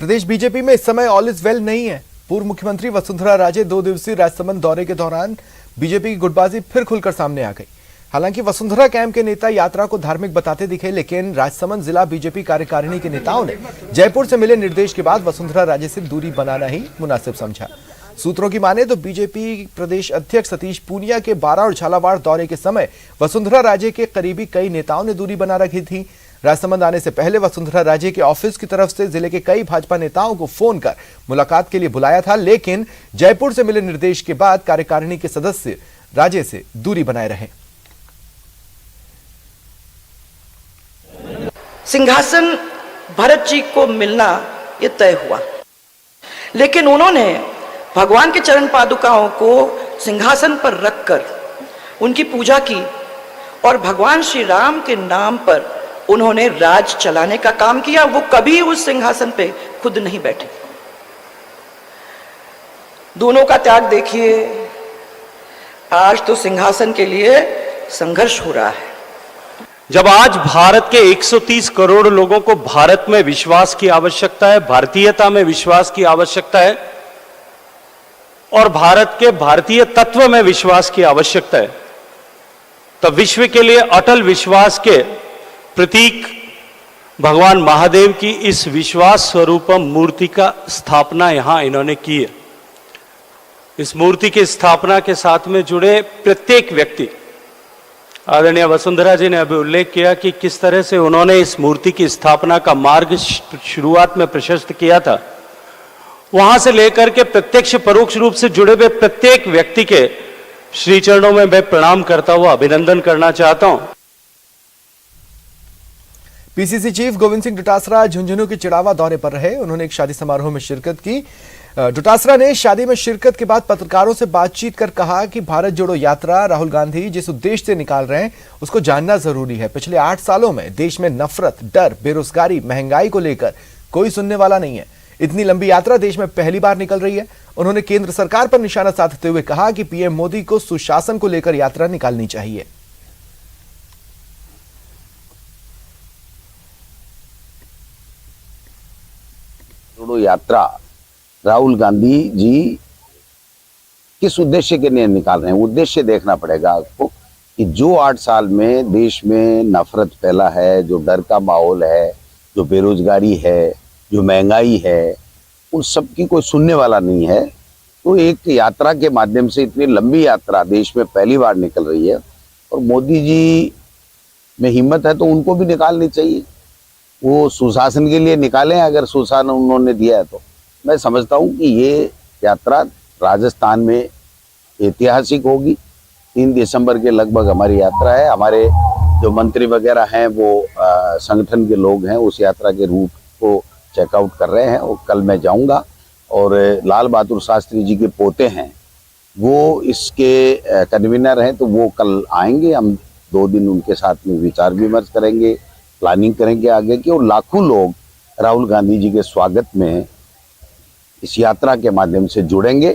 प्रदेश BJP में इस समय ऑल इज वेल नहीं है। पूर्व मुख्यमंत्री वसुंधरा राजे 2 दिवसीय राजसमंद दौरे के दौरान बीजेपी की गुटबाजी फिर खुलकर सामने आ गई। हालांकि वसुंधरा कैंप के नेता यात्रा को धार्मिक बताते दिखे, लेकिन राजसमंद जिला बीजेपी कार्यकारिणी के नेताओं ने जयपुर से मिले निर्देश के बाद वसुंधरा राजे से दूरी बनाना ही मुनासिब समझा। सूत्रों की माने तो बीजेपी प्रदेश अध्यक्ष सतीश पूनिया के बारा और झालावाड़ दौरे के समय वसुंधरा राजे के करीबी कई नेताओं ने दूरी बना रखी थी। राजसमंद आने से पहले वसुंधरा राजे के ऑफिस की तरफ से जिले के कई भाजपा नेताओं को फोन कर मुलाकात के लिए बुलाया था, लेकिन जयपुर से मिले निर्देश के बाद कार्यकारिणी के सदस्य राजे से दूरी बनाए रहे। सिंहासन भरत जी को मिलना यह तय हुआ, लेकिन उन्होंने भगवान के चरण पादुकाओं को सिंहासन पर रखकर उनकी पूजा की और भगवान श्री राम के नाम पर उन्होंने राज चलाने का काम किया। वो कभी उस सिंहासन पे खुद नहीं बैठे। दोनों का त्याग देखिए। आज तो सिंहासन के लिए संघर्ष हो रहा है। जब आज भारत के 130 करोड़ लोगों को भारत में विश्वास की आवश्यकता है, भारतीयता में विश्वास की आवश्यकता है और भारत के भारतीय तत्व में विश्वास की आवश्यकता है, तब विश्व के लिए अटल विश्वास के प्रतीक भगवान महादेव की इस विश्वास स्वरूपम मूर्ति का स्थापना यहां इन्होंने की है। इस मूर्ति की स्थापना के साथ में जुड़े प्रत्येक व्यक्ति, आदरणीय वसुंधरा जी ने अभी उल्लेख किया कि किस तरह से उन्होंने इस मूर्ति की स्थापना का मार्ग शुरुआत में प्रशस्त किया था। वहां से लेकर के प्रत्यक्ष परोक्ष रूप से जुड़े हुए प्रत्येक व्यक्ति के श्री चरणों में मैं प्रणाम करता हुआ अभिनंदन करना चाहता हूं। पीसीसी चीफ गोविंद सिंह डोटासरा झुंझुनू के चिड़ावा दौरे पर रहे। उन्होंने एक शादी समारोह में शिरकत की। डोटासरा ने शादी में शिरकत के बाद पत्रकारों से बातचीत कर कहा कि भारत जोड़ो यात्रा राहुल गांधी जिस उद्देश्य से निकाल रहे हैं उसको जानना जरूरी है। पिछले 8 सालों में देश में नफरत, डर, बेरोजगारी, महंगाई को लेकर कोई सुनने वाला नहीं है। इतनी लंबी यात्रा देश में पहली बार निकल रही है। उन्होंने केंद्र सरकार पर निशाना साधते हुए कहा कि पीएम मोदी को सुशासन को लेकर यात्रा निकालनी चाहिए। जोड़ो यात्रा राहुल गांधी जी किस उद्देश्य के लिए निकाल रहे हैं, उद्देश्य देखना पड़ेगा आपको कि जो 8 साल में देश में नफरत फैला है, जो डर का माहौल है, जो बेरोजगारी है, जो महंगाई है, उन सब की कोई सुनने वाला नहीं है। तो एक यात्रा के माध्यम से इतनी लंबी यात्रा देश में पहली बार निकल रही है और मोदी जी में हिम्मत है तो उनको भी निकालनी चाहिए। वो सुशासन के लिए निकालें, अगर सुशासन उन्होंने दिया है तो मैं समझता हूं कि ये यात्रा राजस्थान में ऐतिहासिक होगी। 3 दिसंबर के लगभग हमारी यात्रा है। हमारे जो मंत्री वगैरह हैं वो संगठन के लोग हैं, उस यात्रा के रूट को चेकआउट कर रहे हैं और कल मैं जाऊंगा। और लाल बहादुर शास्त्री जी के पोते हैं वो इसके कन्वीनर हैं, तो वो कल आएंगे। हम 2 दिन उनके साथ में विचार विमर्श करेंगे, प्लानिंग करेंगे आगे की। और लाखों लोग राहुल गांधी जी के स्वागत में इस यात्रा के माध्यम से जुड़ेंगे।